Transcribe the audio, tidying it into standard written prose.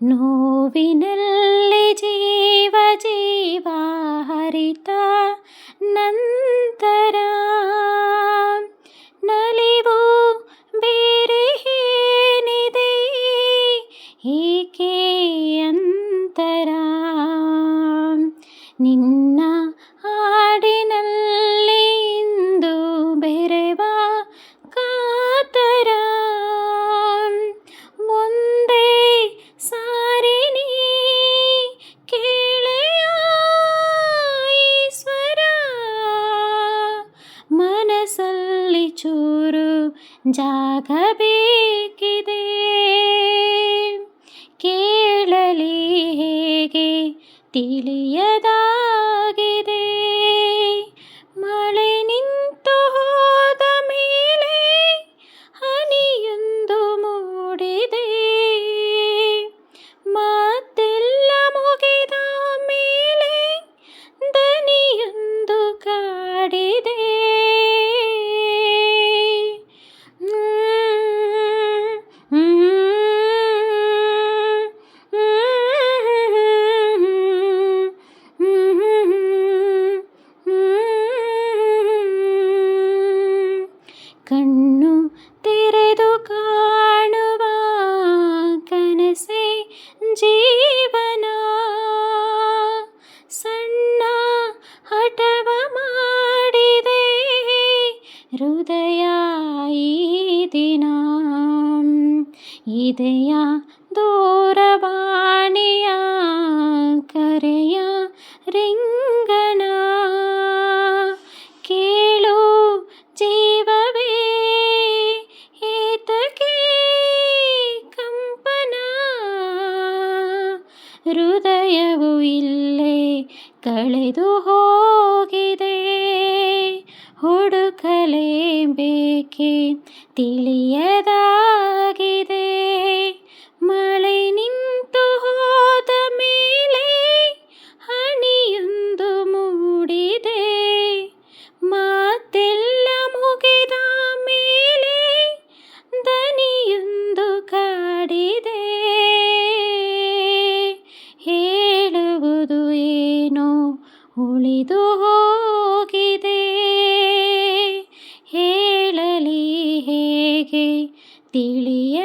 ನೋವಿನಲ್ಲಿ ಜೀವ ಜೀವ ಹರಿತ ನಂತರ ನಲಿವು ಬೇರೆ ಏನಿದೆ ಏಕೆ ಅಂತರ ನಿನ್ನ ಹಾಡಿನಲ್ಲಿ ಇಂದು ಬೆರೆವ ಕಾತರ ಮುಂದೆ ಸಾರಿನಿ ಕೇಳೆಯ ಈಶ್ವರ ಮನಸ್ಸಲ್ಲಿ ಚೂರು ಜಾಗ ಬೇಕಿದೆ ಕೇಳಲಿ ಹೇಗೆ ತಿಳಿಯದಾಗಿದೆ ಮಳೆ ನಿಂತು ಹೋದ ಮೇಲೆ ಹನಿಯೊಂದು ಮೂಡಿದೆ ಮಾತೆಲ್ಲ ಮುಗಿದ ಮೇಲೆ ದನಿಯೊಂದು ಕಾಡಿದೆ ಕಣ್ಣು ತೆರೆದು ಕಾಣುವ ಕನಸೆ ಜೀವನ ಸಣ್ಣ ಹಠವ ಮಾಡಿದೆ ಹೃದಯ ಈ ದಿನ ಇದೆಯ ದೂರವಾಣಿಯ ಕರೆಯ ರಿಂಗಣ ಕೇಳು ಜೀವವೇ ಏತಕ್ಕೆ ಕಂಪನ ಹೃದಯವು ಇಲ್ಲೇ ಕಳೆದು ಹೋಗಿದೆ ಹುಡುಕಲೇಬೇಕೆ ತಿಳಿಯದಾಗಿದೆ ಮಳೆ ನಿಂತು ಹೋದ ಮೇಲೆ ಹನಿಯೊಂದು ಮೂಡಿದೆ ಮಾತೆಲ್ಲ ಮುಗಿದ ಮೇಲೆ ದನಿಯೊಂದು ಕಾಡಿದೆ ಹೇಳುವುದು ಏನೋ ಉಳಿದು ಹೋಗಿದೆ ಹೇಳಲಿ ಹೇಗೆ ತಿಳಿಯ